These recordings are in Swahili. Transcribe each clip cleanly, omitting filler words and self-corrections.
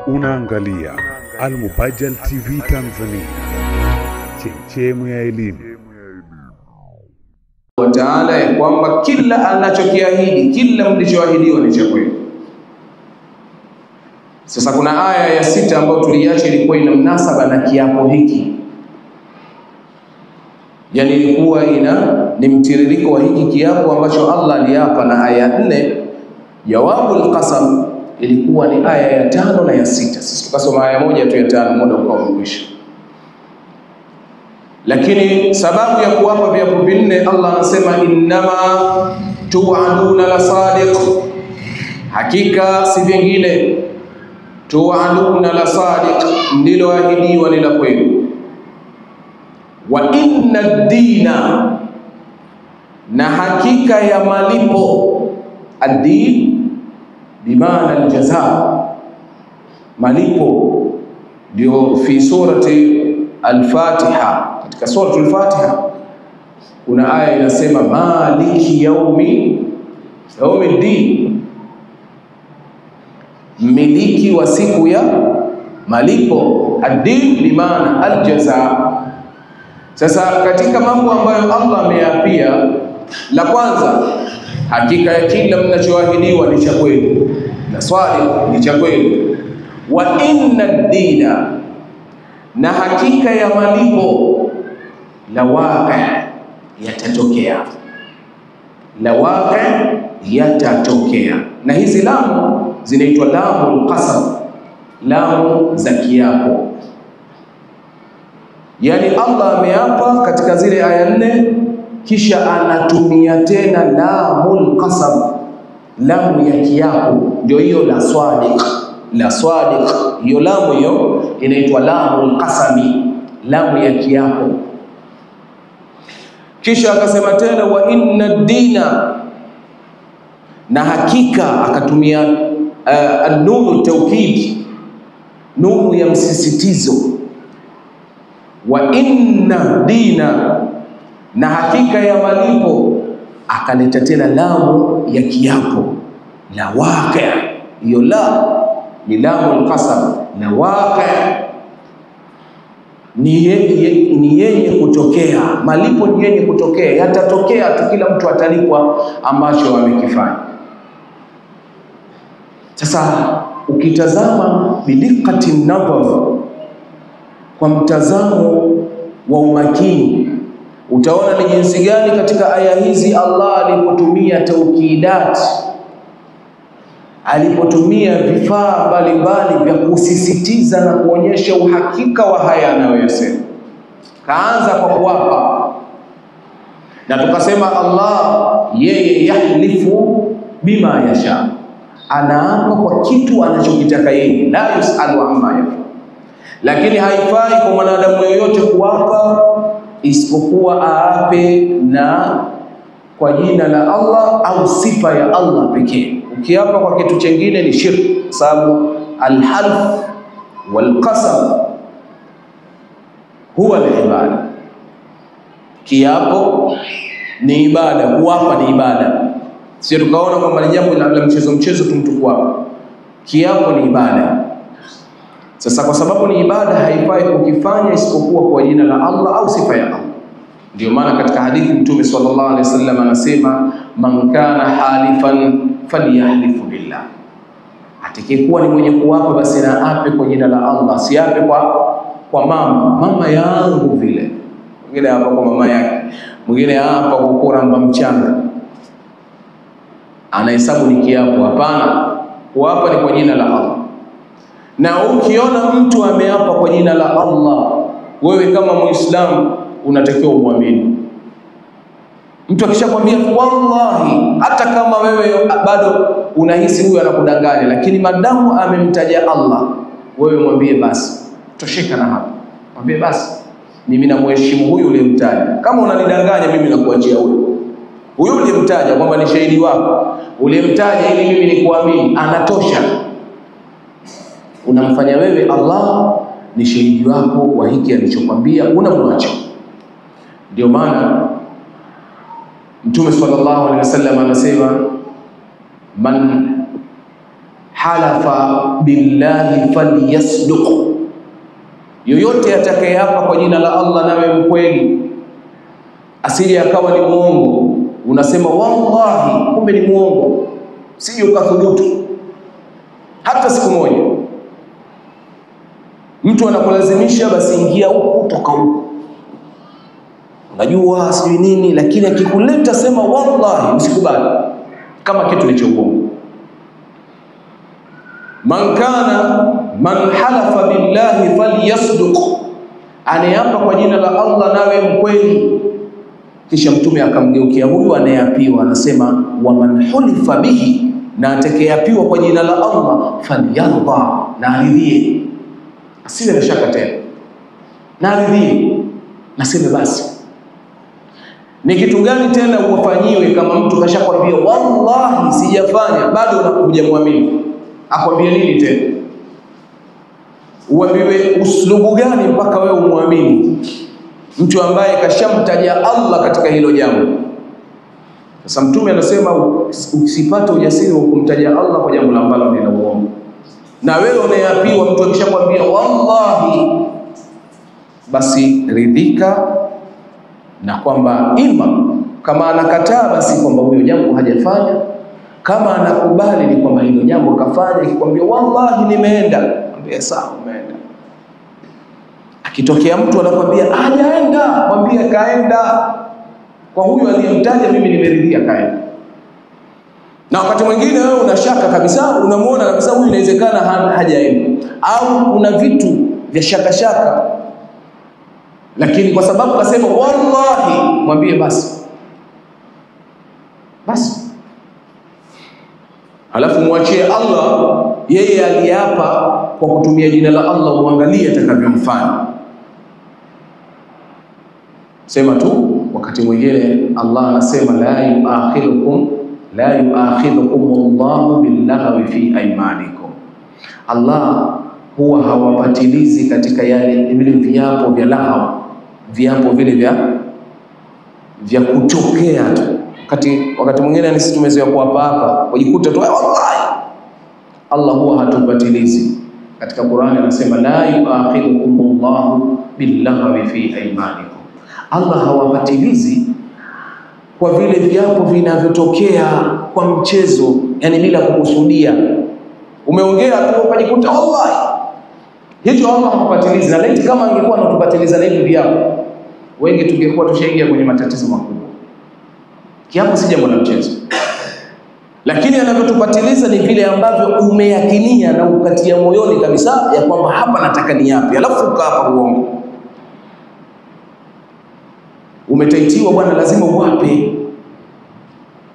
Unaangalia Al-Mubajjal TV Tanzania, chemchemu ya elimu. Wa Ta'ala ya kwamba kila anachokiahidi, kila mlichoahidiwa ni cha kweli. Sasa kuna aya ya 6 ambayo tuliacha, ilikuwa ina mnasaba na kiapo hiki. Yani ilikuwa ni mtiririko wa hiki kiapo ambacho Allah aliapa, na aya 4 jawabul qasam ilikuwa ni aya ya 5 na ya 6. Sisi tukasoma aya moja tu ya 5, muda ukawa umekwisha. Lakini sababu ya kuwapa viapo vinne, Allah anasema innama tu'aduna la sadiq, hakika si vingine, tu'aduna la sadiq, ndilo ahidiwa ni la kweli. Wa inna ad-dina, na hakika ya malipo, ad-din bimaana al-jazaa, malipo ndio fi surati al-Fatiha. Katika surati al-Fatiha kuna aya inasema maliki yaumiddin, miliki wa siku ya malipo, ad-din bimaana al-jazaa. Sasa katika mambo ambayo Allah ameapia, la kwanza, hakika ya kila mnachoahidiwa ni cha kweli, na swali ni cha kweli. Wa inna ad-dina, na hakika ya malipo, la waqi, yatatokea, la waqi, yatatokea. Na hizi lamu zinaitwa lamul qasam, lamu za kiapo. Yani Allah ameapa katika zile aya 4, kisha anatumia tena lamul qasam, lamu ya kiapo, ndio hiyo la swadiq. La swadiq, hiyo lamu hiyo inaitwa lamul qasami, lamu ya kiapo. Kisha akasema tena wa inna ad-dina, na hakika, akatumia an-nunu tawkid, nunu ya msisitizo. Wa inna dina, na hakika ya malipo, akaleta tena lamu ya kiapo, la waqi. Hiyo la ni lamul qasam, la waqi ni yenye kutokea, malipo ni yenye kutokea, yatatokea tu, kila mtu atalipwa ambacho amekifanya. Sasa ukitazama bidiqati nadhar, kwa mtazamo wa umakini, utaona ni jinsi gani katika aya hizi Allah alipotumia taukidat, alipotumia vifaa mbalimbali vya kusisitiza na kuonyesha uhakika wa haya anayoyasema. Kaanza kwa kuapa, na tukasema Allah yeye yahlifu bima yasha, anaapa kwa kitu anachokitaka yeye, la yusalu amma yafal. Lakini haifai kwa mwanadamu yoyote kuapa isipokuwa aape na kwa jina la Allah au sifa ya Allah pekee. Ukiapa kwa kitu chengine ni shirk, sababu alhalf walqasam huwa al-ibada. Kiapo ni ibada, kuapa ni ibada. Sio tukaona kwamba ni jambo la mchezo tu kuapa. Kiapo ni ibada. Sasa kwa sababu ni ibada, haifai kukifanya isipokuwa kwa jina la Allah au sifa ya Allah. Ndio maana katika hadithi Mtume sallallahu alaihi wasallam anasema man kana halifan falyahlifu billah, atakayekuwa ni mwenye kuapa basi na ape kwa jina la Allah, siape kwa mama yangu vile. Mwingine hapa kwa mama yake, mwingine hapa kwa kuramba mchanga, anahesabu ni kiapo. Hapana, kuapa ni kwa jina la Allah. Na ukiona mtu ameapa kwa jina la Allah, wewe kama Muislamu unatakiwa umwamini. Mtu akishakwambia wallahi, hata kama wewe bado unahisi huyu anakudanganya, lakini madamu amemtaja Allah, wewe mwambie basi, tosheka na hapo. Mwambie basi, mimi namheshimu huyu uliyemtaja. Kama unanidanganya mimi nakuachia huyu uliyemtaja, kwamba ni shahidi wako, uliyemtaja ili mimi nikuamini, anatosha. Unamfanya wewe Allah ni shahidi wako wa hiki alichokwambia, unamwacha. Ndio maana Mtume sallallahu alaihi wasallam anasema man halafa billahi falyasduq, yoyote atakayeapa kwa jina la Allah nawe mkweli, asije akawa ni muongo. Unasema wallahi, kumbe ni muongo, sije ukathubutu hata siku moja. Mtu anakulazimisha, basi ingia huko toka huko, unajua sijui nini, lakini akikuleta sema wallahi, usikubali kama kitu ni cha uongo. Man halafa billahi falyasduq, anayeapa kwa jina la Allah nawe mkweli. Kisha Mtume akamgeukia huyu anayeapiwa, anasema wa man hulifa bihi, na atakayeapiwa kwa jina la Allah, falyarda, na aridhie, asiwe na shaka tena, na aridhie, naseme basi. Ni kitu gani tena uwafanyiwe kama mtu kashakwambia wallahi sijafanya, bado unakuja muamini? Akwambia nini tena? Uambiwe uslubu gani mpaka wewe umuamini mtu ambaye kashamtaja Allah katika hilo jambo? Sasa Mtume anasema usipate ujasiri wa kumtaja Allah kwa jambo ambalo ni la uongo. Na wewe unayeapiwa, mtu akishakwambia wallahi, basi ridhika na kwamba ima kama anakataa basi kwamba huyo jambo hajafanya, kama anakubali ni kwamba hilo jambo kafanya. Akikwambia wallahi nimeenda, mwambie sawa, umeenda. Akitokea mtu anakuambia hajaenda, mwambie kaenda. Kwa huyo aliyemtaja mimi nimeridhia, kaenda. Na wakati mwingine wewe unashaka kabisa, unamuona kabisa huyu inawezekana hajaenda, au kuna vitu vya shaka, lakini kwa sababu kasema wallahi, mwambie basi. Halafu muachie Allah, yeye aliapa kwa kutumia jina la Allah, muangalie atakavyomfanya. Sema tu, wakati mwingine Allah anasema la yuakhidhukum Allahu billaghwi fi aymanikum. Allah huwa hawapatilizi katika yale vile viapo vya lahau, viapo vile vya kutokea tu. Wakati mwingine ni sisi tumezoea kuapa hapa, wajikuta tu wallahi. Allah huwa hatupatilizi. Katika Qur'ani anasema la yuakhidhukum Allahu billaghwi fi aymanikum. Allah hawapatilizi kwa vile viapo vinavyotokea kwa mchezo, yani bila kukusudia. Umeongea tu ukajikuta wallahi, hicho Allah hawapatilizi. Na laiti kama angekuwa anatupatiliza na hivi viapo, wengi tungekuwa tushaingia kwenye matatizo makubwa. Kiapo si jambo la mchezo, lakini anavyotupatiliza ni vile ambavyo umeyakinia na ukatia moyoni kabisa ya kwamba hapa nataka niape, alafu ukaapa uongo. Umetaitiwa bwana, lazima uape,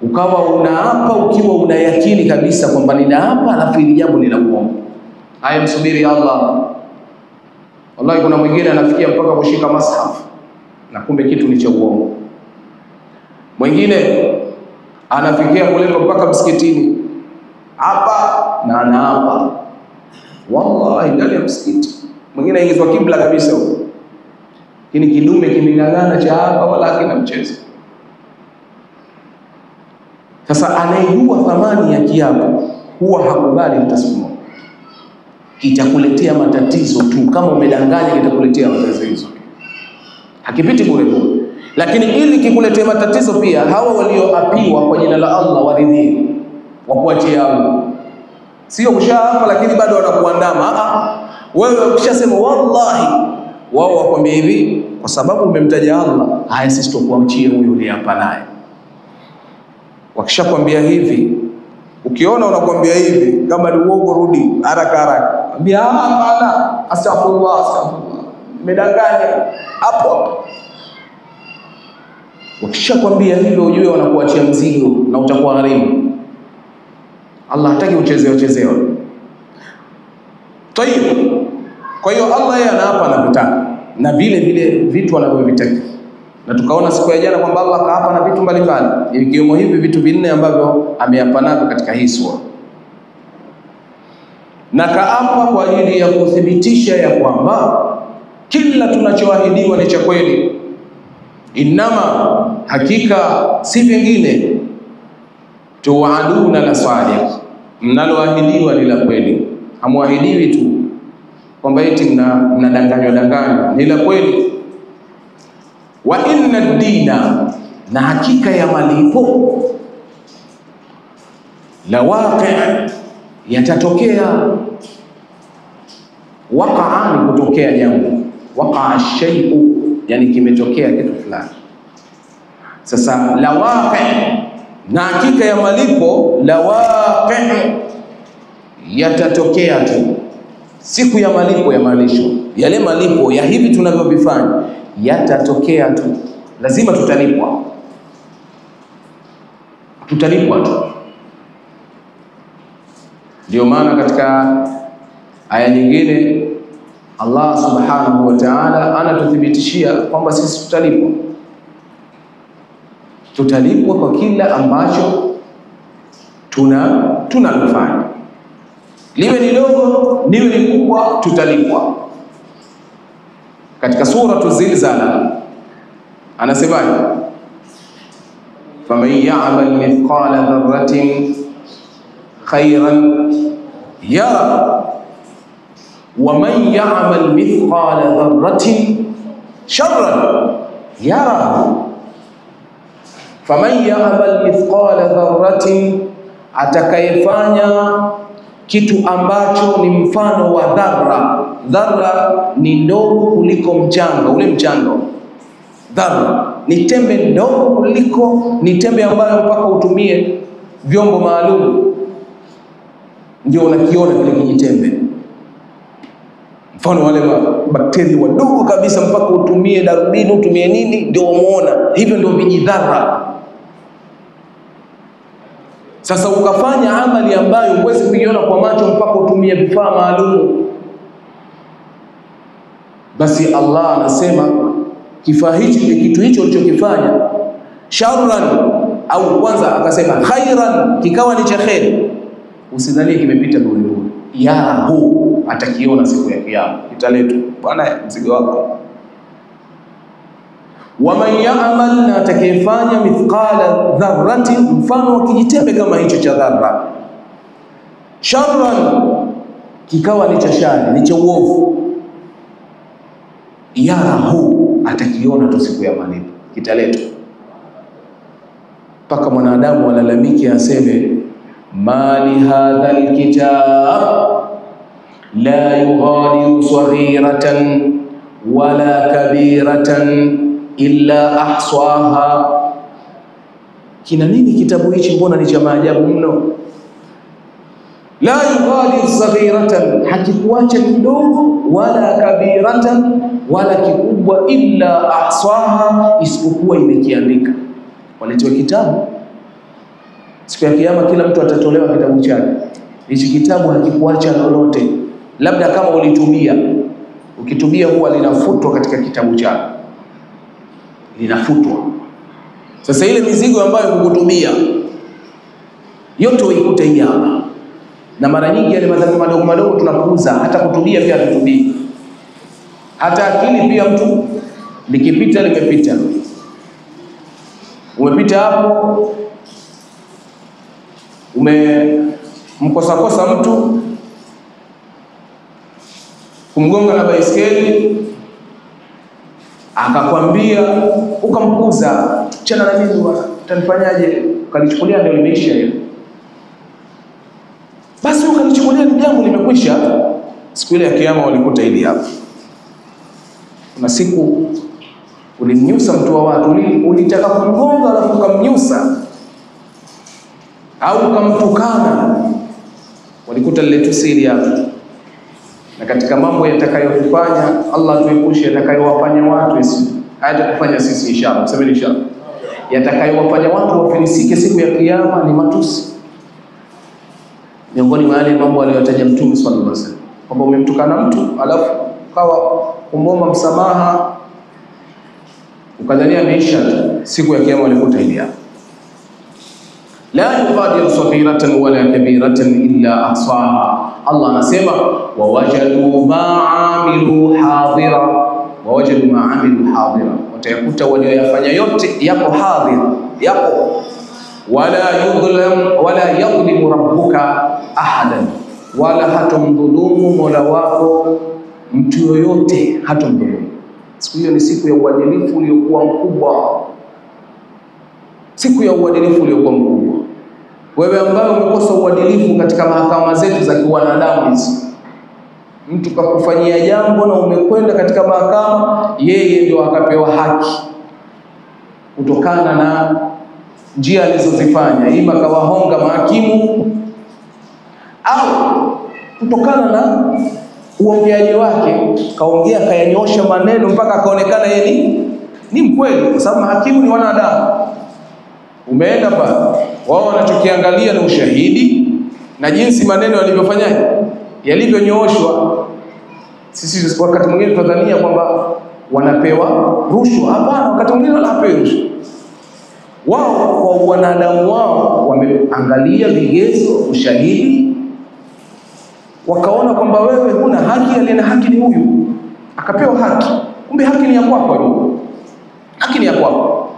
ukawa unaapa ukiwa unayakini kabisa kwamba ninaapa, alafu hili jambo ni la uongo. Haya, msubiri Allah. Wallahi kuna mwingine anafikia mpaka kushika mashafu na kumbe kitu ni cha uongo. Mwingine anafikia kuleta mpaka msikitini hapa na anaapa wallahi ndani ya msikiti. Mwingine aingizwa kibla kabisa huko, lakini kidume kimeng'ang'ana cha hapa wala hakina mchezo. Sasa anayejua thamani ya kiapo huwa hakubali hata siku moja. Kitakuletea matatizo tu, kama umedanganya kitakuletea matatizo hizo, hakipiti bure bure. Lakini ili kikuletea matatizo pia, hawa walioapiwa kwa jina la Allah waridhie, wakuachie Allah. Sio ushaapa lakini bado wanakuandama. Wewe ukishasema wallahi, wao wakwambia hivi, kwa sababu umemtaja Allah, haya sisi tukuachie huyo uliapa naye. Wakishakwambia hivi, ukiona unakwambia hivi, kama ni uongo rudi haraka haraka. Ambia hapana, astaghfirullah, nimedanganya hapo. Wakishakwambia hivyo, ujue wanakuachia mzigo na utakuwa gharimu. Allah hataki uchezewe. Tayeb. Kwa hiyo Allah yeye anaapa anavitaka na vile vitu anavyovitaka. Na tukaona siku ya jana kwamba Allah kaapa na vitu mbalimbali, ikiwemo hivi vitu vinne ambavyo ameapa navyo katika hii sura. Na kaapa kwa ajili ya kuthibitisha ya kwamba kila tunachoahidiwa ni cha kweli. Inama, hakika si vingine, tuaduna la sadiq, mnaloahidiwa ni la kweli. Hamuahidiwi tu kwamba eti mnadanganywa, ni la kweli. Wa inna ad-dina, na hakika ya malipo, la waqi', yatatokea. Waqa'a ni kutokea jambo, waqa'a shay'u, yani kimetokea kitu fulani. Sasa la waqi', na hakika ya malipo, la waqi', yatatokea tu. Siku ya malipo, ya malisho, yale malipo ya hivi tunavyovifanya yatatokea tu, lazima tutalipwa tu. Ndio maana katika aya nyingine Allah subhanahu wa ta'ala anatuthibitishia kwamba sisi tutalipwa kwa kila ambacho tunalofanya, liwe ni dogo liwe ni kubwa, tutalipwa. Katika suratu Zilzala anasemaje? faman ya'mal mithqala dharratin khayran yara wa man ya'mal mithqala dharratin sharran yara. Faman ya'mal mithqala dharratin, atakayefanya kitu ambacho ni mfano wa dharra. Dharra ni ndogo kuliko mchanga, ule mchanga. Dharra ni tembe ndogo kuliko, ni tembe ambayo mpaka utumie vyombo maalum ndio unakiona kile kijitembe. Mfano wale bakteria wadogo kabisa, mpaka utumie darubini, utumie nini ndio umeona. Hivyo ndio vijidharra. Sasa ukafanya amali ambayo huwezi kuiona kwa macho mpaka utumie vifaa maalum, basi Allah anasema kifaa hicho, kitu hicho ulichokifanya, sharran, au kwanza akasema khairan, kikawa ni cha khair, usidhanie kimepita bure. Yahu, atakiona siku ya kiyama, italetwa, bwana mzigo wako. Waman ya'mal, na atakayefanya mithqala dharratin, mfano wa kijitembe kama hicho cha dharra, sharran, kikawa ni cha shari, ni cha uovu, yarahu, atakiona tu siku ya malipo, kitaletwa. Paka mwanadamu walalamiki aseme mali hadha alkitab la yughadiru saghiratan wala kabiratan illa ahsaha. Kina nini kitabu hichi, mbona ni cha maajabu mno? La yughadiru saghiratan, hakikuacha kidogo, wala kabiratan, wala kikubwa, illa ahsaha, isipokuwa imekiandika. Waletewa kitabu siku ya kiyama, kila mtu atatolewa kitabu chake. Hichi kitabu hakikuacha lolote, labda kama ulitubia. Ukitubia huwa linafutwa katika kitabu chake, linafutwa. Sasa ile mizigo ambayo kukutubia yote uikute hii hapa. Na mara nyingi yale madhambi madogo madogo tunapuuza, hata kutubia pia tutubii. Hata akili pia, mtu likipita limepita. Umepita hapo, umemkosa mtu, kumgonga na baiskeli, akakwambia, ukampuuza, chana na mimi bwana, utanifanyaje? Ukalichukulia ndio limeisha hiyo. Basi ukalichukulia ni jambo limekwisha. Siku ile ya kiyama walikuta hili hapa. Kuna siku ulimnyusa mtu wa watu, ulitaka kumgonga alafu ukamnyusa au ukamtukana, walikuta lile tusiri hapa. Na katika mambo yatakayofanya Allah tuepushe, yatakayowafanya watu hata kufanya sisi inshallah, tuseme inshallah, yatakayowafanya watu wafilisike siku ya kiyama ni matusi. Miongoni mwa yale mambo aliyotaja Mtume sallallahu alaihi wasallam, kwamba umemtukana mtu alafu kawa kumwomba msamaha, ukadhania maisha, siku ya kiyama walikuta hili hapa. La yughadiru saghiratan wala kabiratan illa ahsaha. Allah anasema wawajadu ma'amilu hadira, wawajadu ma'amilu hadira, watayakuta walioyafanya yote yapo hadhir, yapo wala yadhlimu rabbuka ahadan, wala hatomdhulumu Mola wako mtu yoyote, hatomdhulumu. Siku hiyo ni siku ya uadilifu uliokuwa mkubwa, siku ya uadilifu uliokuwa mkubwa. Wewe ambaye umekosa uadilifu katika mahakama zetu za kiwanadamu hizi, mtu kakufanyia jambo na umekwenda katika mahakama, yeye ndio akapewa haki kutokana na njia alizozifanya, ima kawahonga mahakimu au kutokana na uongeaji wake, kaongea kayanyosha maneno mpaka akaonekana yeye ni mkweli, kwa sababu mahakimu ni wanadamu. Umeenda pale, wao wanachokiangalia ni ushahidi na jinsi maneno yalivyofanyaje, yalivyonyooshwa. Sisi wakati mwingine tunadhania kwamba wanapewa rushwa. Hapana, wakati mwingine wanapewa rushwa. Wao kwa wanadamu wao wameangalia vigezo, ushahidi, wakaona kwamba wewe huna haki, aliyena haki ni huyu, akapewa haki. Kumbe haki ni ya kwako, haki ni ya kwako.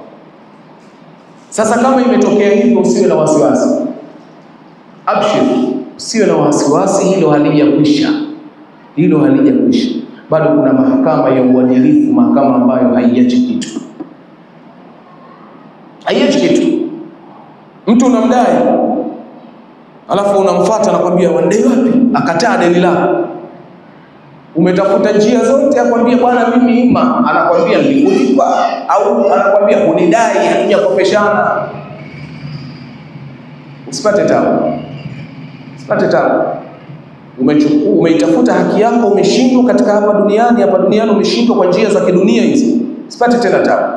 Sasa kama imetokea hivyo, usiwe na wasiwasi, abshir, usiwe na wasiwasi, hilo halijakwisha, hilo halijakwisha. Bado kuna mahakama ya uadilifu, mahakama ambayo haiachi kitu, haiachi kitu. Mtu unamdai, alafu unamfuata na kwambia wandai wapi, akataa deni lako. Umetafuta njia zote, akwambia bwana mimi ima, anakwambia nilikulipa, au anakwambia unidai, hatujakopeshana. Usipate tabu, usipate tabu. Umeitafuta haki yako, umeshindwa katika hapa duniani umeshindwa kwa njia za kidunia hizi, usipate tena tabu.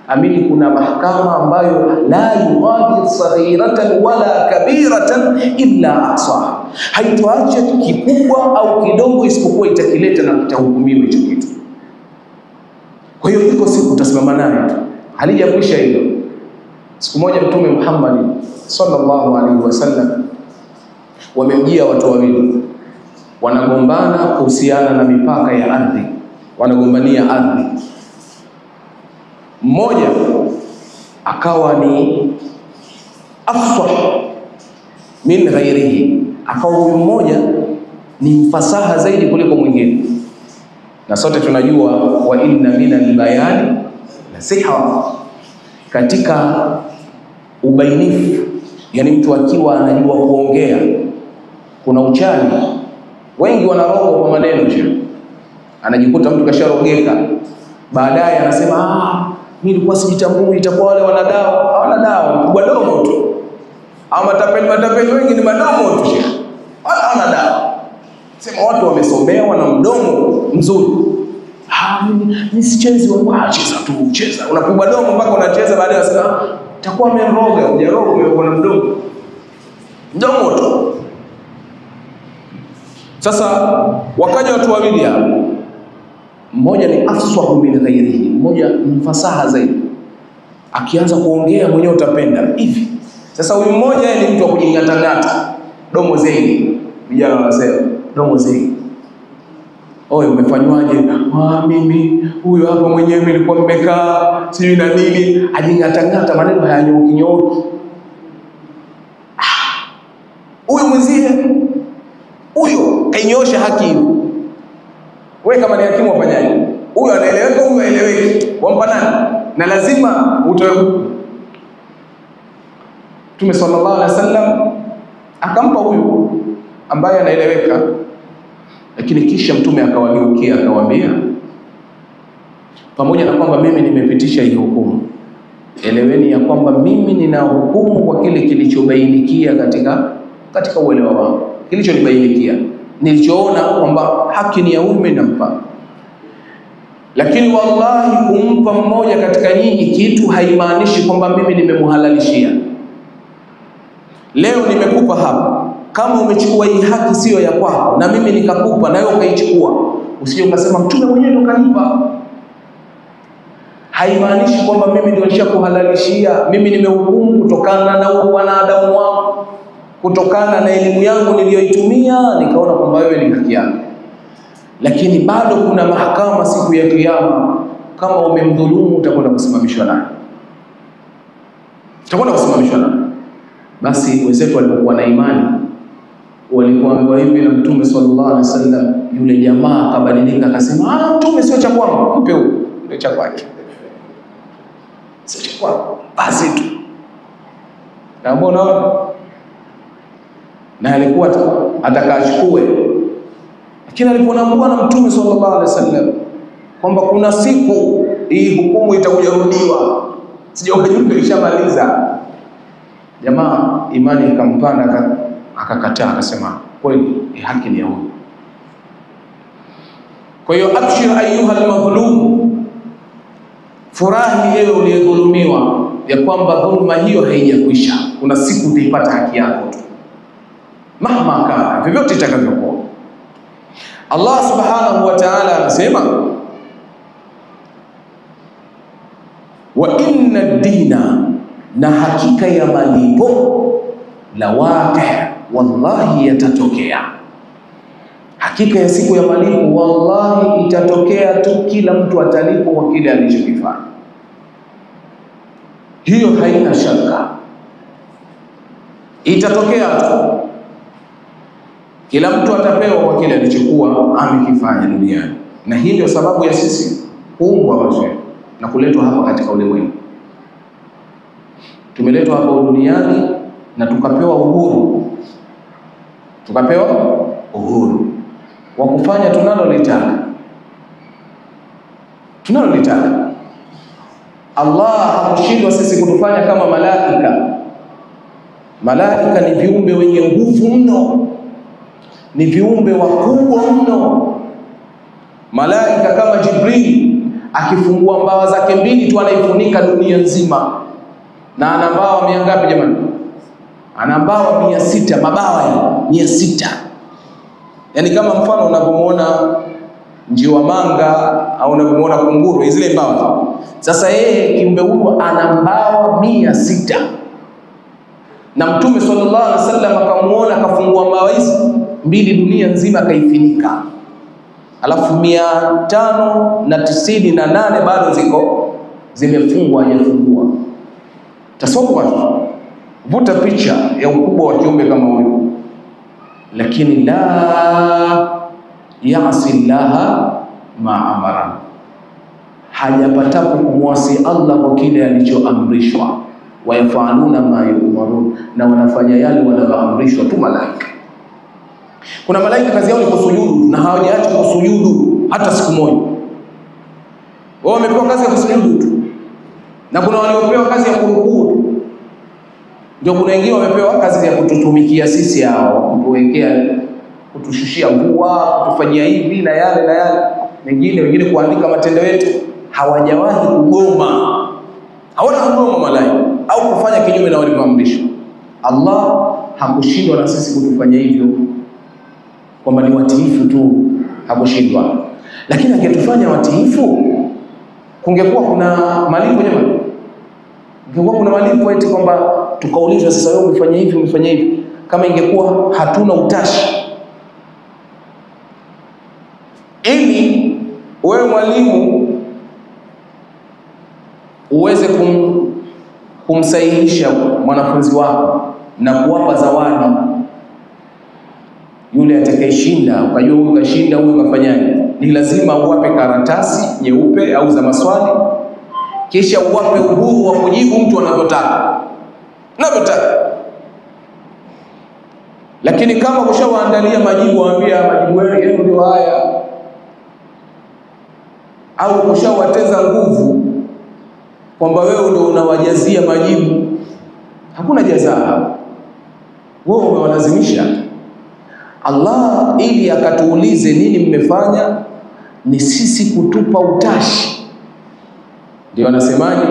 Amini kuna mahakama ambayo la yughadiru saghiratan wala kabiratan illa ahsaha, haitoacha kikubwa au kidogo isipokuwa itakileta na kitahukumiwa hicho kitu. Kwa hiyo iko siku utasimama naye, halijakwisha hilo. Siku moja Mtume Muhammad sallallahu alaihi wasallam wamemjia watu wawili, wanagombana kuhusiana na mipaka ya ardhi, wanagombania ardhi. Mmoja akawa ni afsah min ghairihi, akawa huyu mmoja ni mfasaha zaidi kuliko mwingine. Na sote tunajua wa inna minal bayani la sihra, katika ubainifu, yani mtu akiwa anajua kuongea kuna uchawi. Wengi wanarogwa kwa maneno tu, anajikuta mtu kasharogeka, baadaye anasema mimi nilikuwa sijitambui, itakuwa wale wanadawa, hawana dawa, mkubwa domo tu. Au matapeli wengi ni madomo tu shekhi, hawana dawa. Sema watu wamesomea, wana mdomo mzuri. Mimi sichezi, cheza tu, cheza. Unapigwa domo mpaka unacheza, baadaye unasema itakuwa ameroga, hujaroga, umekuwa na mdomo. Mdomo tu. Sasa wakaja watu wawili hapa. Mmoja ni afswahu min ghairihi, mmoja mfasaha zaidi. Akianza kuongea mwenyewe utapenda hivi. Sasa huyu mmoja ni mtu wa kujingatangata, domo zaidi. Vijana wanasema domo zaidi. Oye, umefanywaje? Mimi huyo hapa mwenyewe nilikuwa nimekaa sijui na nini, ajingatangata, maneno hayanyooki. Huyo mwenzie, huyo kainyosha haki hiyo. Wewe kama ni hakimu wafanyaje? Huyo anaeleweka, huyo haeleweki. Wampa nani? Na lazima utoe hukumu. Mtume sallallahu alaihi wasallam akampa huyu ambaye anaeleweka, lakini kisha Mtume akawageukia akawaambia, pamoja na kwamba mimi nimepitisha hii hukumu, eleweni ya kwamba mimi nina hukumu kwa kile kilichobainikia katika uelewa wangu, kilichonibainikia, nilichoona kwamba haki ni ya ume nampa. Lakini wallahi kumpa mmoja katika nyinyi kitu haimaanishi kwamba mimi nimemhalalishia. Leo nimekupa hapa, kama umechukua hii haki sio ya kwako na mimi nikakupa na wewe ukaichukua, usije ukasema Mtume mwenyewe ndo kanipa. Haimaanishi kwamba mimi ndio nishakuhalalishia. Mimi nimehukumu kutokana na wanadamu wangu, kutokana na elimu yangu niliyoitumia, nikaona kwamba wewe ni haki yako. Lakini bado kuna mahakama siku ya Kiyama. Kama umemdhulumu utakwenda kusimamishwa naye, utakwenda kusimamishwa naye. Basi wenzetu walipokuwa na imani walipoambiwa hivi na Mtume sallallahu alaihi wasallam, yule jamaa akabadilika akasema, Mtume sio cha kwangu, mpe huyo, ndio cha kwake, sio cha kwangu, basi tu. Na mbona na alikuwa atakachukue, lakini alipoambiwa na Mtume sallallahu alaihi wasallam kwamba kuna siku hii hukumu itakujarudiwa, sije ukajua ishamaliza, jamaa imani ikampanda akakataa, akasema kweli haki ni ya huyu. Kwa hiyo abshir ayuha almadhlum, furahi ewe uliyedhulumiwa ya kwamba dhulma hiyo haijakwisha, kuna siku utaipata haki yako tu, mahma kana, vyovyote itakavyokuwa. Allah subhanahu wa ta'ala anasema, wa inna ad-dina, na hakika ya malipo, la waqi', wallahi yatatokea. Hakika ya siku ya malipo wallahi itatokea tu, kila mtu atalipwa kwa kile alichokifanya. Hiyo haina shaka, itatokea tu, kila mtu atapewa kwa kile alichokuwa amekifanya duniani. Na hii ndio sababu ya sisi kuumbwa wazee na kuletwa hapa katika ulimwengu. Tumeletwa hapa duniani na tukapewa uhuru, wa kufanya tunalolitaka. Allah hakushindwa sisi kutufanya kama malaika. Malaika ni viumbe wenye nguvu mno, ni viumbe wakubwa mno. Malaika kama Jibril akifungua mbawa zake mbili tu anaifunika dunia nzima. Na ana mbawa miangapi jamani? Ana mbawa 600, mabawa ya 600. Yaani kama mfano unapomuona njiwa manga au unapomuona kunguru, zile mbawa. Sasa yeye kiumbe huyo ana mbawa 600. Na Mtume sallallahu alaihi wasallam akamuona akafungua mbawa hizi mbili, dunia nzima akaifunika. Alafu 598 bado zimefungwa, hajafungua. Tasawwa, vuta picha ya ukubwa wa kiumbe kama huyo, lakini la ya'si Allah ma amara, hajapatapo kumwasi Allah kwa kile alichoamrishwa. Wa yafaluna ma yu'marun, na wanafanya yale wanayoamrishwa tu malaika. Kuna malaika kazi yao ni kusujudu na hawajaacha kusujudu hata siku moja. Wao wamepewa kazi ya kusujudu tu, na kuna waliopewa kazi ya kurukuu. Ndio kuna wengine wamepewa kazi ya kututumikia sisi hao, kutuwekea, kutushushia mvua, kutufanyia hivi na yale na yale. Wengine kuandika matendo yetu. Hawajawahi kugoma, hawana kugoma malaika au kufanya kinyume na walivyoamrishwa. Allah hakushindwa na sisi kutufanya hivyo, kwamba ni watiifu tu, hakushindwa. Lakini angetufanya watiifu, kungekuwa kuna malipo jamani. Kungekuwa kuna malipo eti kwamba tukaulizwa sasa, wewe umefanya hivi. Kama ingekuwa hatuna utashi, ili wewe mwalimu uweze kumsahihisha mwanafunzi wako na kuwapa zawadi, yule atakayeshinda, ukajua huyu kashinda, huyu kafanyaje, ni lazima uwape karatasi nyeupe au za maswali, kisha uwape uhuru wa kujibu mtu anavyotaka. Lakini kama kushawaandalia majibu, waambia majibu yenu ndio haya, au kushawateza nguvu kwamba wewe ndio unawajazia majibu, hakuna jazaa, wewe umewalazimisha. Allah ili akatuulize nini mmefanya, ni sisi kutupa utashi. Ndio anasemaje,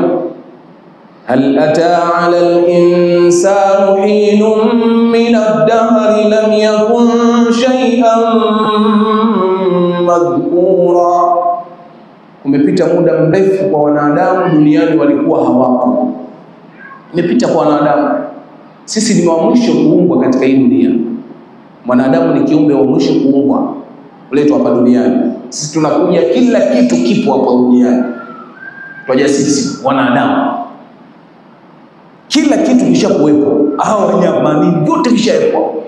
hal ataa ala al-insanu hinun min ad-dahri lam yakun shay'an madhkura. Kumepita muda mrefu kwa wanadamu duniani, walikuwa hawapo. Imepita kwa wanadamu. Sisi ni wa mwisho kuumbwa katika hii dunia. Mwanadamu ni kiumbe wa mwisho kuumbwa, kuletwa hapa duniani. Sisi tunakuja, kila kitu kipo hapa duniani. Twaja sisi wanadamu, kila kitu vishakuwepo, hao wanyama nini vyote vishawepo.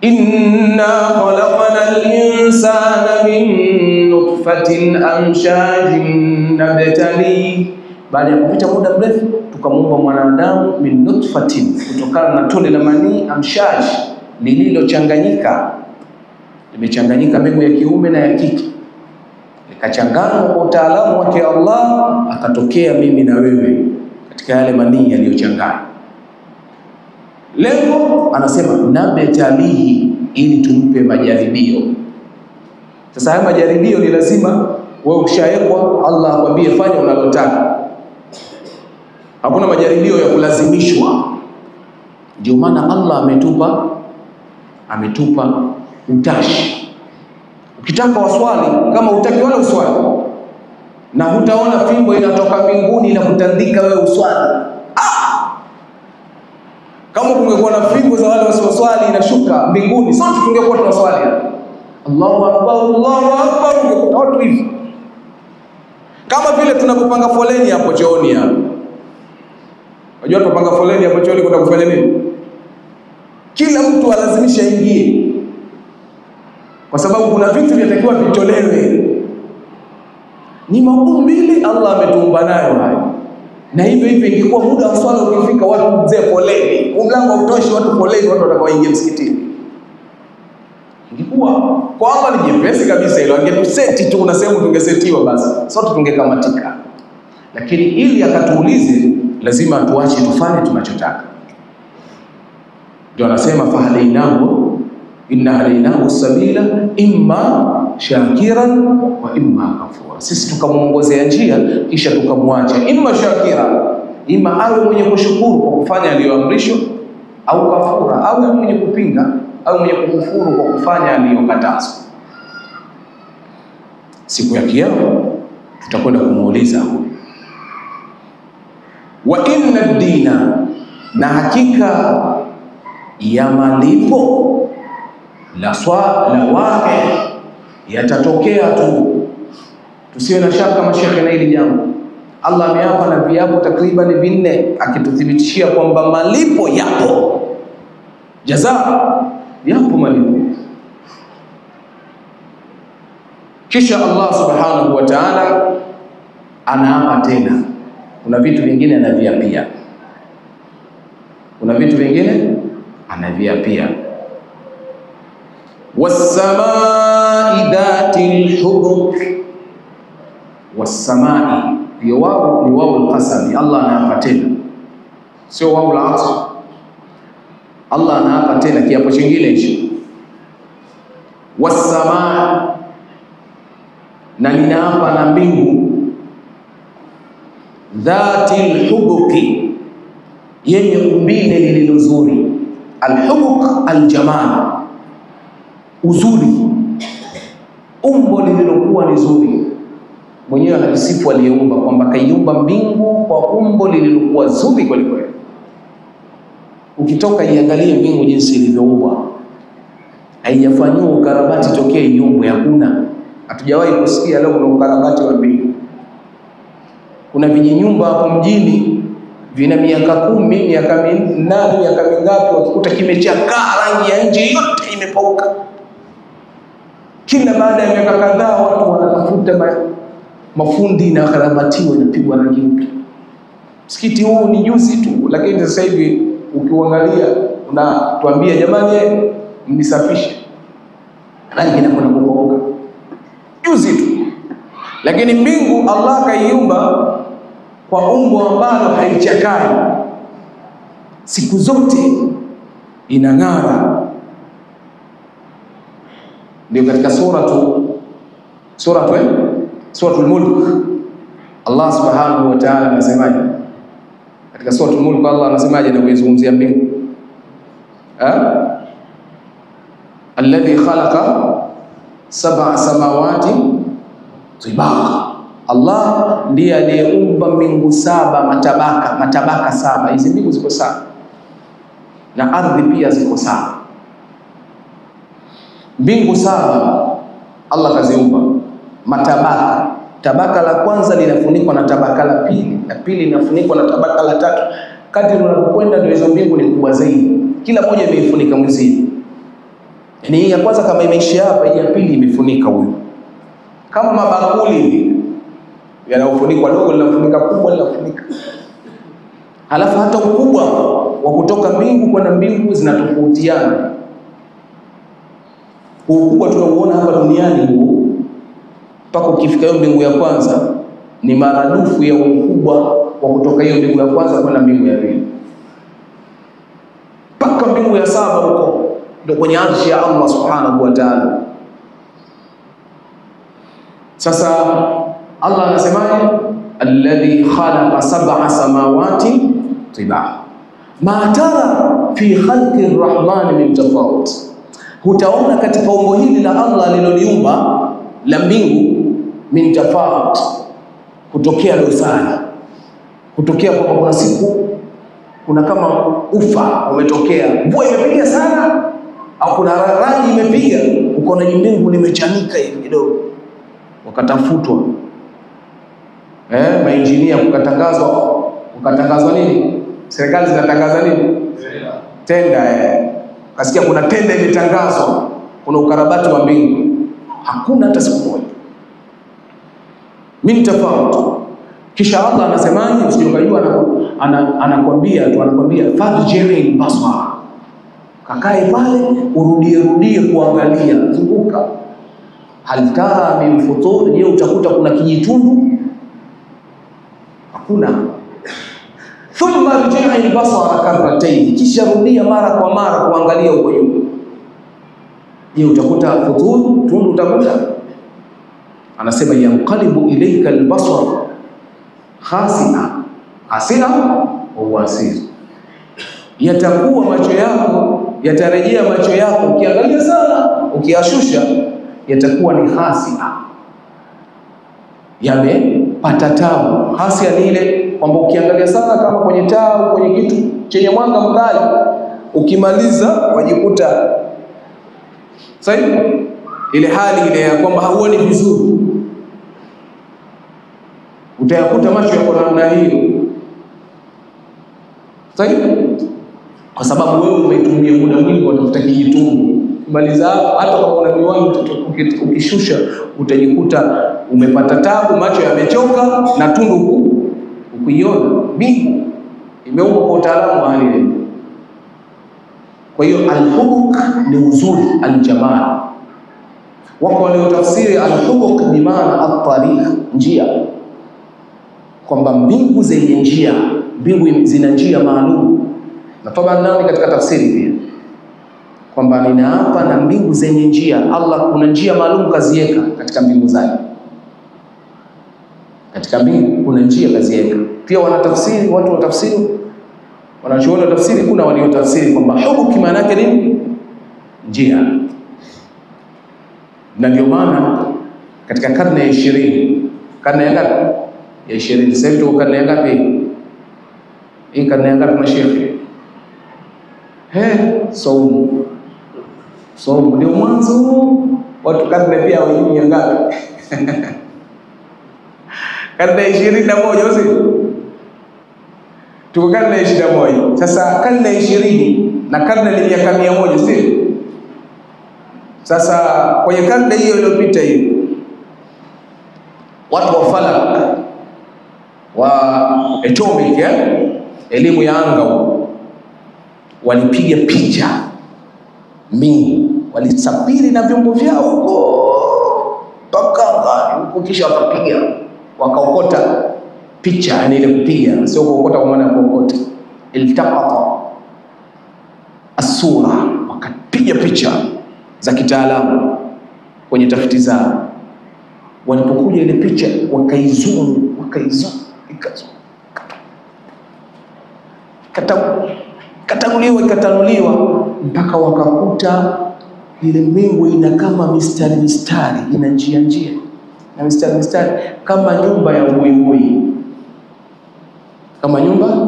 Inna khalaqna al-insana min nutfatin amshajin nabtali. Baada ya kupita muda mrefu tukamuumba mwanadamu min nutfatin, kutokana na tone la manii, amshaj, lililochanganyika, limechanganyika mbegu ya kiume na ya kike, likachanganywa kwa utaalamu wake Allah, akatokea mimi na wewe katika yale manii yaliyochanganywa. Lengo anasema nabtalihi, ili tumpe majaribio. Sasa haya majaribio ni lazima wewe ukishawekwa, Allah akwambie fanya unalotaka. Hakuna majaribio ya kulazimishwa. Ndio maana Allah ametupa utashi. Ukitaka waswali, kama utaki wala uswali, na hutaona fimbo inatoka mbinguni na kutandika wewe uswali. Kama kungekuwa na fimbo za wale wasioswali inashuka mbinguni, sote tungekuwa tunaswali. Allahu akbar, Allahu akbar, ungekuta watu hivi. Kama vile tunapopanga foleni hapo chooni hapo. Unajua tunapanga foleni hapo chooni kwenda kufanya nini? Kila mtu alazimisha ingie. Kwa sababu kuna vitu vinatakiwa vitolewe. Ni maumbile Allah ametuumba nayo haya. Na hivyo ingekuwa muda wa swala ukifika, watu mzee foleni, mlango hautoshi, watu foleni, watu watakaoingia msikitini. Ingekuwa kwa Allah ni jepesi kabisa hilo, angetuseti tu na sehemu tungesetiwa basi, sote tungekamatika. Lakini ili akatuulize, lazima tuache tufanye tunachotaka. Ndio anasema fahalainahu, inna halainahu sabila imma shakiran wa imma kafura. Sisi tukamuongozea njia kisha tukamwacha, imma shakira, imma awe mwenye kushukuru kwa kufanya aliyoamrishwa, au kafura, au mwenye kupinga, au mwenye kukufuru kwa kufanya aliyokatazwa. Siku ya Kiyama tutakwenda kumuuliza huyu. Wa inna ad-dina, na hakika ya malipo, la waqi, yatatokea tu. Tusiwe na shaka mashekhe na hili jambo. Allah ameapa na viapo takriban 4 akituthibitishia kwamba malipo yapo. Jazaa yapo, malipo. Kisha Allah subhanahu wa ta'ala anaapa tena. Kuna vitu vingine anaviapia. Kuna vitu vingine anaviapia. Was-samaa'i dhatil hubuk. Was-samaa'i ni wao al-qasam. Allah anaapa tena, sio wao al-'atf. Allah anaapa tena kiapo kingine hicho. Was-samaa'i, na ninaapa na mbingu, dhatil hubuki, yenye umbile lililozuri. Al-hubuk al-jamal, uzuri, umbo lililokuwa ni zuri. Mwenyewe anajisifu aliyeumba kwamba kaiumba mbingu kwa umbo lililokuwa zuri kweli kweli. Ukitoka iangalie mbingu jinsi ilivyoumbwa, haijafanywa ukarabati tokea iumbwe, hakuna. Hatujawahi kusikia leo kuna ukarabati wa mbingu. Kuna vijinyumba hapo mjini vina miaka 10, miaka 8, miaka mingapi, wakikuta kimechakaa, rangi ya nje yote imepauka. Kila baada ya miaka kadhaa watu wanatafuta mafundi na karabatiwa, inapigwa rangi mpya. Msikiti huu ni juzi tu, lakini sasa hivi ukiangalia unatuambia jamani mnisafishe, rangi inakwenda kupauka juzi tu. Lakini mbingu Allah kaiumba kwa umbo ambalo haichakai, siku zote inang'ara. Ndio katika suratul Mulk Allah subhanahu wa ta'ala anasemaje? Katika suratul Mulk Allah anasemaje na kuzungumzia mbingu? Alladhi khalaqa 7 samawati tibaqa. Allah ndiye aliyeumba mbingu 7, matabaka 7. Hizi mbingu ziko 7 na ardhi pia ziko 7. Mbingu 7 Allah kaziumba matabaka. tabaka la kwanza linafunikwa na tabaka la pili, la pili linafunikwa na tabaka la tatu. Kadri unapokwenda ndio hizo mbingu ni kubwa zaidi, kila moja imeifunika mwenzie. Yani hii ya kwanza kama imeishia hapa, hii ya pili imefunika huyo, kama mabakuli hivi yanayofunikwa, dogo linafunika, kubwa linafunika. Halafu hata ukubwa wa kutoka mbingu kwenda mbingu zinatofautiana. Ukubwa tunauona hapa duniani huu, mpaka ukifika hiyo mbingu ya kwanza ni maradufu ya ukubwa wa kutoka hiyo mbingu ya kwanza kwenda mbingu ya pili. Mpaka mbingu ya saba huko ndio kwenye arshi ya Allah subhanahu wa ta'ala. Sasa Allah anasemaje? Alladhi khalaqa sab'a samawati tibaa ma tara fi khalqi arrahmani min tafawut. Hutaona katika umbo hili la Allah aliloliumba la mbingu min tafawut, kutokea dosari, kutokea kwa kuna siku kuna kama ufa umetokea, mvua imepiga sana, au kuna rangi imepiga, ukaona mbingu limechanika hivi kidogo, wakatafutwa mainjinia, ukatangazwa nini? Serikali zinatangaza nini? Tenda. Kasikia kuna tenda imetangazwa, kuna ukarabati wa mbingu. Hakuna hata siku moja. Min tafawut. Kisha Allah anasemaje? Usijua anakuambia farji'il basar, kakae pale urudie kuangalia, zunguka. Hal tara min futur, je utakuta kuna kijitundu? Hakuna. Thumma rji'il basara karratayn, kisha rudia mara kwa mara kuangalia huko nyuma. Je utakuta futur, tundu utakuta? Anasema yanqalibu ilayka albasar khasi'a wa wasir, yatakuwa macho yako, yatarejea macho yako ukiangalia sana, ukiashusha yatakuwa ni khasi'a, yamepata tabu. Hasia ni ile kwamba ukiangalia sana kama kwenye taa, kwenye kitu chenye mwanga mkali, ukimaliza wajikuta sasa ile hali ile ya kwamba hauoni vizuri, utayakuta macho yako namna hiyo. Sasa kwa sababu wewe umetumia muda mwingi kutafuta kijitundu, kumaliza hata kama una miwani ukishusha utajikuta umepata tabu, macho yamechoka na tundu ukuiona. Mbingu imeumbwa kwa utaalamu wa hali ile. Kwa hiyo al-hubuq ni uzuri, al-jamal. Wako waliotafsiri al-hubuq bi maana at-tariq, njia, kwamba mbingu zenye njia, mbingu zina njia maalum. Na toba nani katika tafsiri pia kwamba ninaapa na mbingu zenye njia. Allah kuna njia maalum kaziweka katika mbingu zake, katika mbingu kuna njia kaziweka. Pia wanatafsiri, watu wa tafsiri, wanachuoni wa tafsiri, kuna waliotafsiri kwamba hubuki maana yake nini? Njia. Na ndio maana katika karne ya 20, karne ya ngapi? Ya 20. Sasa hivi tuko karne ya ngapi? Hii karne ya ngapi mashehe? Saumu ndio mwanzo. Watu karne pia wenyewe ngapi? Karne ya 21 usi? Tuko karne ya 21. Sasa karne ya 20 na karne ni miaka 100, si? Sasa kwenye karne hiyo iliyopita hiyo, watu wa falak wa atomic, elimu ya anga, walipiga picha mbingu, walisafiri na vyombo vyao huko mpaka huko, kisha wakapiga, wakaokota picha. Yani ile kupiga, sio kuokota kwa maana ya kuokota, iltaqata as-sura, wakapiga picha za kitaalamu kwenye tafiti zao. Walipokuja ile picha wakaizoom ikatanuliwa mpaka wakakuta ile mbingu ina kama mistari, ina njia na mistari kama nyumba ya buibui, kama nyumba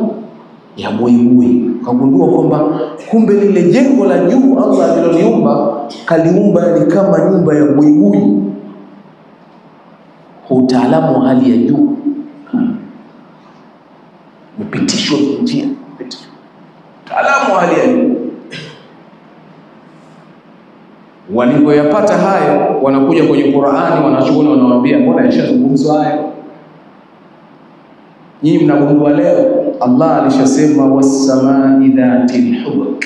ya buibui. Kagundua kwamba kumbe lile jengo la juu Allah aliloliumba kaliumba ni kama nyumba ya buibui. utaalamu wa hali ya juu, mpitishwa njia, utaalamu wa hali ya juu. Walipoyapata hayo, wanakuja kwenye Qur'ani, wanachuoni wanawaambia mbona yashazungumzwa hayo? Nyinyi mnagundua leo Allah alishasema was-samaa'i dhatil hubuk,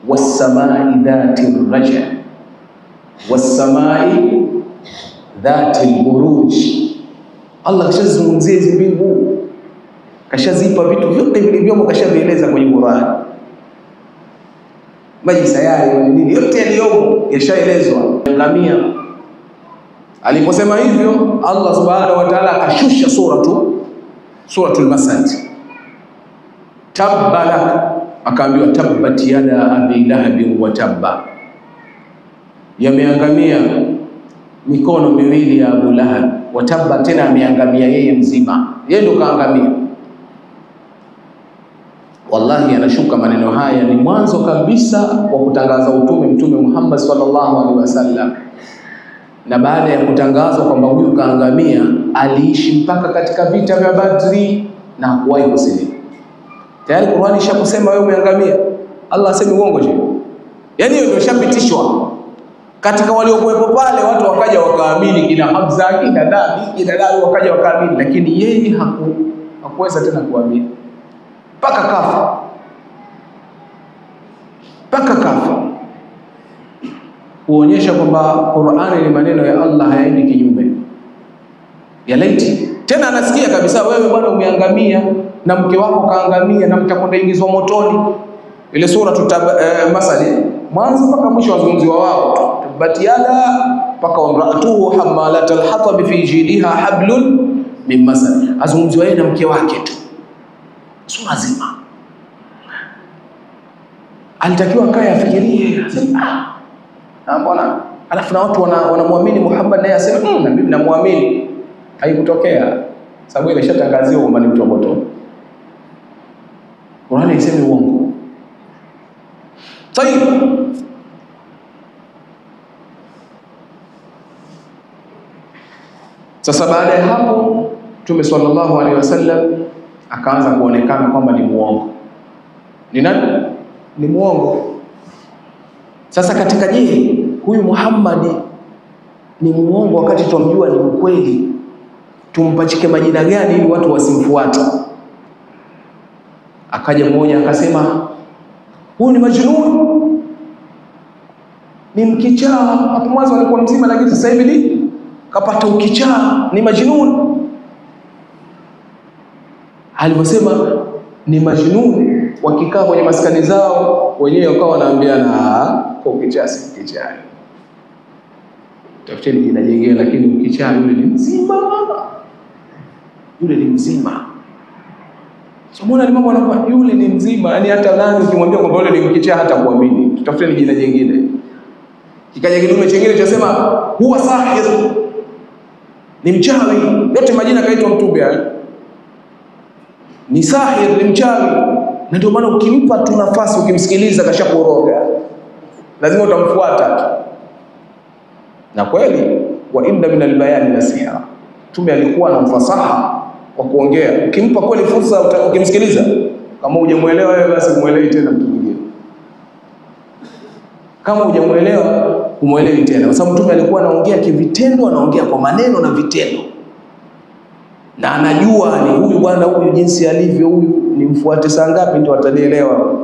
was-samaa'i dhatir raja, was-samaa'i dhatil buruj. Allah kashazungumzia hizo mbingu, kashazipa vitu vyote vilivyomo, kashavieleza kwenye Qur'ani. Maji sayari nini yote yaliyomo yashaelezwa. Ngamia aliposema hivyo, Allah subhanahu wa ta'ala akashusha suratul Masad, tabbalak, akaambiwa tabbat yada abi lahab wa tabba, yameangamia mikono miwili ya Abu Lahab, wa tabba, tena ameangamia yeye mzima, yeye ndo kaangamia. Wallahi anashuka maneno haya ni mwanzo kabisa wa kutangaza Mtume Muhammad sallallahu alaihi wasallam, na baada ya kutangazwa kwamba huyu kaangamia, aliishi mpaka katika vita vya Badri na hakuwahi kusilimu. Tayari Qur'ani ishakusema wewe umeangamia, Allah asemi uongo je? Yaani hiyo ndio ishapitishwa. Katika waliokuwepo pale watu wakaja wakaamini, kina Hamza, kina Dali wakaja wakaamini, lakini yeye hakuweza tena kuamini mpaka kafa. Kuonyesha kwamba Qur'ani ni maneno ya Allah, hayaendi kinyume. Ya laiti tena anasikia kabisa wewe bwana umeangamia na mke wako kaangamia na mtakwenda ingizwa motoni. Ile sura Masad mwanzo mpaka mwisho wazungumziwa wao, tabatiala mpaka wamraatuhu hamalatal hatab fi jidha hablun min masad, azungumziwa yeye na mke wake tu sura nzima. Alitakiwa kaya afikirie, mbona alafu na watu wanamwamini Muhammad naye asema na mimi namuamini. Haikutokea, sababu ile ishatangaziwa kwamba ni mtu wa moto. Qur'ani isemi uongo. Tayeb, sasa baada ya hapo Mtume sallallahu alaihi wasallam akaanza kuonekana kwamba ni muongo. Ni nani? Ni muongo. Sasa katika je, huyu Muhammad ni muongo wakati tumjua ni mkweli? Tumpachike majina gani ili watu wasimfuate? Akaja mmoja akasema huyu ni majnun, ni mkichaa. Hapo mwanzo alikuwa mzima, lakini sasa hivi ni kapata ukichaa, ni majnun. Aliposema ni majnun, wakikaa kwenye maskani zao wenyewe wakawa wanaambiana kwa ukichaa si ukichaa, tafuteni jina jingine, lakini ukichaa yule ni mzima, yule ni mzima. So mbona ni mambo anakuwa yule ni mzima, yani hata nani ukimwambia kwamba yule ni mkichaa hata kuamini. Tutafuteni jina jingine. Kikaja kidume chingine chasema huwa sahir, ni mchawi. Yote majina kaitwa Mtume ni sahir, ni mchawi. Na ndio maana ukimpa tu nafasi, ukimsikiliza kashakoroga, lazima utamfuata. Na kweli wa inna min albayani nasiha, Mtume alikuwa na mfasaha wa kuongea. Ukimpa kweli fursa, ukimsikiliza, kama hujamuelewa wewe basi muelewi tena mtu mwingine. Kama hujamuelewa umuelewi tena, kwa sababu Mtume alikuwa anaongea kivitendo, anaongea kwa maneno na vitendo. Na anajua ni huyu bwana huyu jinsi alivyo, huyu ni mfuate saa ngapi ndio atanielewa.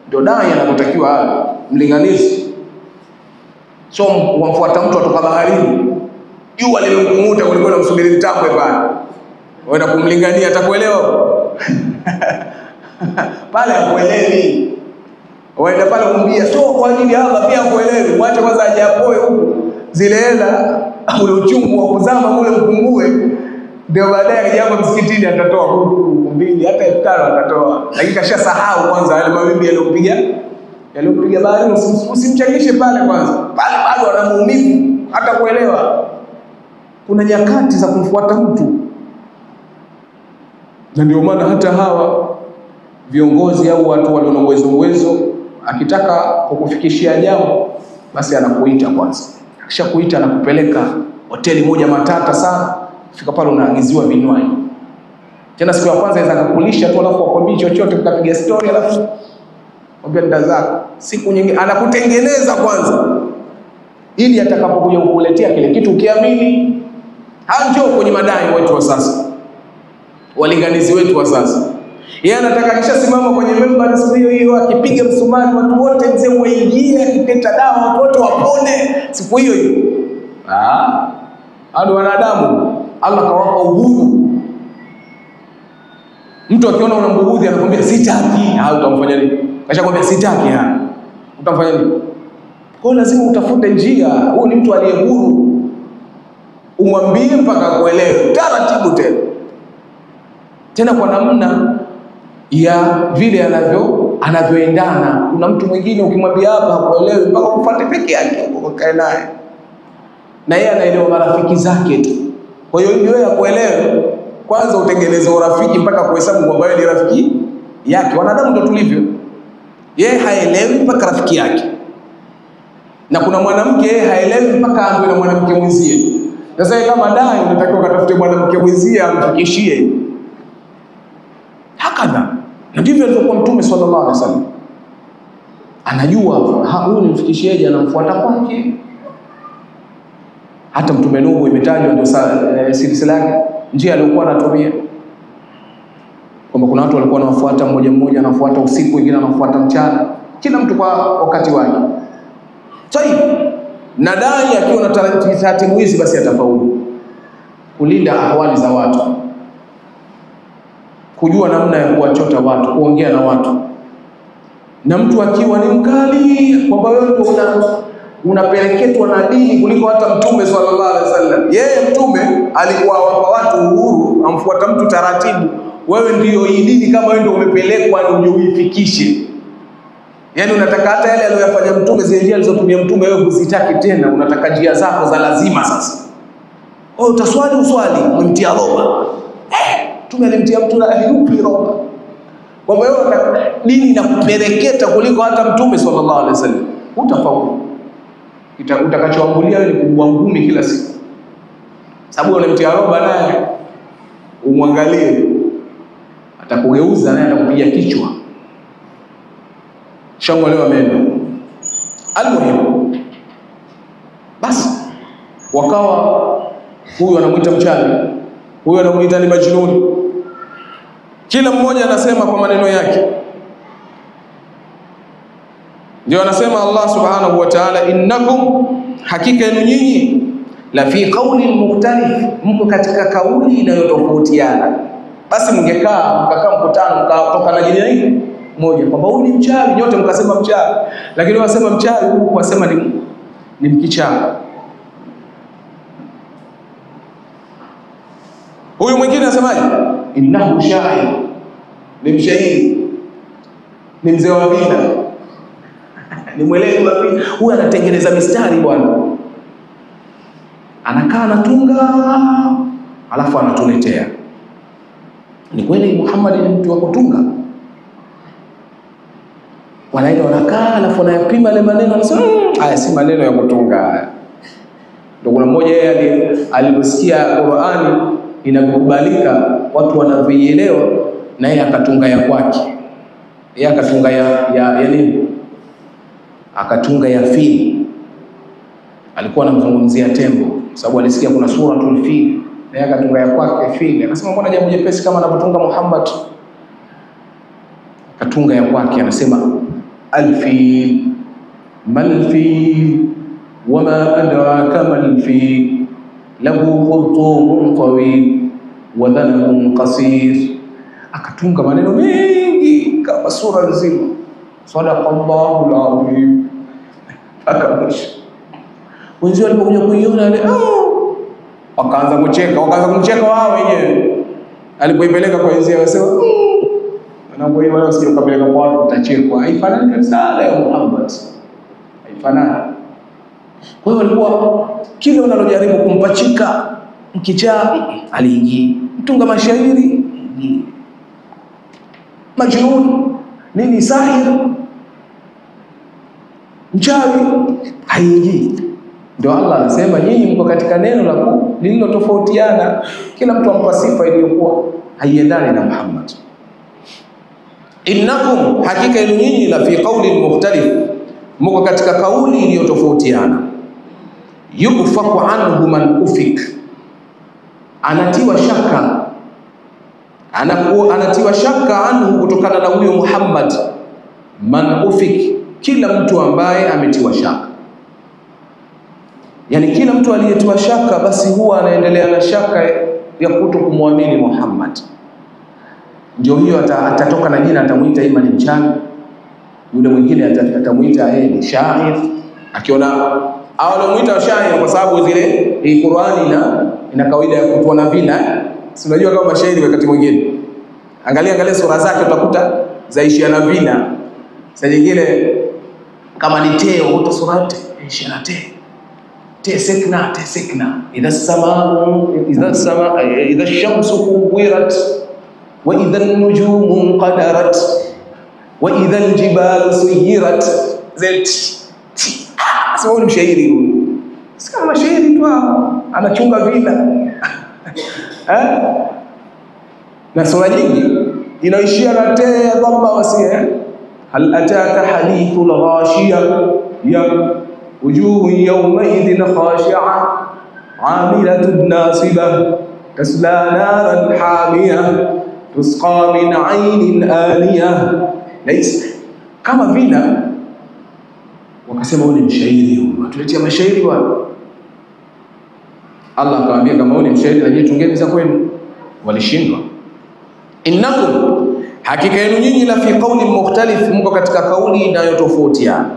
Ndio dai anapotakiwa awe mlinganizi. So wamfuata mtu kutoka baharini, jua limekumuta kulikuwa na msubiri mtambwe pale, waenda kumlingania, atakuelewa? Pale hakuelewi. Waenda pale kumbia so kwa ajili ya Allah pia hakuelewi. Mwache kwanza ajapoe huko zile hela, ule uchungu wa kuzama ule mpungue, ndio baadaye akijamba msikitini atatoa huku mbili hata 5,000 atatoa. Lakini kashasahau kwanza yale mawimbi yaliyopiga bahari. Usimchangishe pale kwanza, pale bado ana maumivu hata kuelewa. Kuna nyakati za kumfuata mtu, na ndio maana hata hawa viongozi au watu walio na uwezo akitaka kukufikishia jambo basi anakuita kwanza. Akishakuita anakupeleka hoteli moja matata sana, fika pale unaagiziwa vinywaji. Tena siku ya kwanza inaweza kukulisha tu alafu akwambie chochote, mkapiga story alafu mwambie nda zako. Siku nyingine anakutengeneza kwanza ili atakapokuja kukuletea kile kitu ukiamini. Njoo kwenye madai wetu wa sasa, walinganizi wetu wa sasa. Yeye anataka akishasimama kwenye member siku hiyo akipiga msumari watu wote mzee waingie, akipeta dawa watu wote wapone siku hiyo. Hadi wanadamu Allah kawapa uhuru. Mtu akiona unambughudhi anakuambia sitaki, utamfanya nini? Kashakwambia sitaki, utamfanya nini? Kwa hiyo lazima utafute njia. Huyu ni mtu aliye huru, umwambie mpaka kuelewe taratibu, tena kwa namna ya vile anavyoendana. Kuna mtu mwingine ukimwambia hapa hakuelewi mpaka umfuate peke yake ukae naye, na yeye anaelewa marafiki zake tu. Kwa hiyo ili wewe akuelewe, kwanza utengeneze urafiki mpaka kuhesabu kwamba wewe ni rafiki yake. Wanadamu ndio tulivyo. Yeye haelewi mpaka rafiki yake, na kuna mwanamke yeye haelewi mpaka aambiwe na mwanamke mwenzie. Sasa kama dai unatakiwa ukatafute mwanamke mwenzie amfikishie. Hakadha. Na ndivyo alivyokuwa Mtume sallallahu alaihi wasallam. Anajua huyu nimfikishieje, anamfuata kwake. Hata Mtume Nuhu imetajwa ndio silsila yake, njia aliyokuwa anatumia. Kwamba kuna watu walikuwa wanafuata mmoja mmoja, anafuata usiku, wengine anafuata mchana, kila mtu kwa wakati wake. Na dai akiwa na taratibu hizi basi atafaulu kulinda ahwali za watu, kujua namna ya kuwachota watu, kuongea na watu. Na mtu akiwa ni mkali kwamba wewe unapeleketwa na dini kuliko hata Mtume sallallahu alaihi wasallam. Yeye Mtume alikuwa wapa watu uhuru, amfuata mtu taratibu. Wewe ndio hii dini, kama wewe ndio umepelekwa ndio uifikishe. Yaani unataka hata yale aliyofanya Mtume, zile njia alizotumia Mtume wewe usitaki tena, unataka njia zako za lazima sasa. Utaswali uswali, umemtia roba. Mtume alimtia mtu na aliupi roba. Kwa hiyo dini inakupeleketa kuliko hata Mtume sallallahu alaihi wasallam. Utafaulu. Utakachoambulia wewe ni kubwa ngumi kila siku. Sababu unamtia roba naye umwangalie, atakugeuza naye atakupiga kichwa. Shangolewa meno. Almuhimu, basi wakawa huyu anamuita mchawi, huyu anamuita ni majnuni. Kila mmoja anasema kwa maneno yake. Ndio anasema Allah subhanahu wa ta'ala, innakum, hakika yenu nyinyi, la fi qawlin mukhtalif, mko katika kauli inayotofautiana. Basi mkakaa mkutano mkatoka na jina hili moja kwamba huyu ni mchawi, nyote mkasema mchawi. Lakini wasema mchawi huku wasema ni mkichawi. Huyu mwingine anasemaje? Innahu shair, ni mshairi, ni mzee wa vina, ni mwelewi wa vina. Huyu anatengeneza mistari bwana, anakaa anatunga alafu anatuletea. Ni kweli Muhammad ni mtu wa kutunga? Wanaenda wanakaa alafu wanayapima ile maneno, anasema haya si maneno ya kutunga haya. Ndio kuna mmoja yeye aliposikia Qur'ani inakubalika watu wanavyoielewa, na yeye akatunga ya kwake. Yeye akatunga ya nini? Akatunga ya fili. Alikuwa anamzungumzia tembo sababu alisikia kuna suratul fil, na yeye akatunga ya kwake fili. Akasema mbona jambo jepesi kama anapotunga Muhammad? Akatunga ya kwake, anasema alfil malfil wama adraka malfil lahu khurtumun tawil wa dhanabun qasir. Akatunga maneno mengi kama sura nzima. Sadaqallahu alazim. Akabisha wenzao walipokuja kuiona ile wakaanza kumcheka wao wenyewe. Alipoipeleka kwa wenzao wasema na wewe wala usije ukapeleka kwa watu utachekwa. Haifanani kabisa leo Muhammad. Haifanani. Kwa hiyo walikuwa kile unalojaribu kumpachika mkichaa aliingia. Mtunga mashairi majnun nini sahir mchawi haingii. Ndio Allah anasema nyinyi mko katika neno la lililotofautiana, kila mtu ampa sifa iliyokuwa haiendani na Muhammad. Innakum, hakika yenu nyinyi, la fi qawlin mukhtalif, mko katika kauli iliyotofautiana. Yufaku anhu man ufik, anatiwa shaka, anatiwa shaka anhu, kutokana na huyo Muhammad. Man ufik, kila mtu ambaye ametiwa shaka. Yani kila mtu aliyetiwa shaka basi huwa anaendelea na shaka ya kutokumwamini Muhammad. Ndio hiyo atatoka na jina, atamuita ima ni mchawi, yule mwingine atamuita ni shair, akiona au anamuita shair kwa sababu zile Qur'ani ina kawaida ya kutoa na vina. Si unajua kama mashairi wakati mwingine, angalia sura zake utakuta zaishia na vina. Sasa nyingine kama ni teo utasura yote zaishia na te sekna idha ash-shamsu kuwirat wa idha an-nujumu qadarat wa idha al-jibalu suyirat. Sio ni mshairi huyu, si kama mashairi tu anachunga vina na sura nyingi inaishia na te ya dhamma wasia. Hal ataka hadithul ghashiya ya wujuhu yawmaidhin khashi'a amilatun nasibah tasla naran hamiyah tusqa min 'aynin aniyah. Kama vina wakasema huyu ni mshairi, huyu atuletea mashairi wao. Allah akamwambia kama huyu ni mshairi na nyinyi tungeni za kwenu, walishindwa. Innakum, hakika yenu nyinyi, la fi qawlin mukhtalif, mko katika kauli inayotofautiana.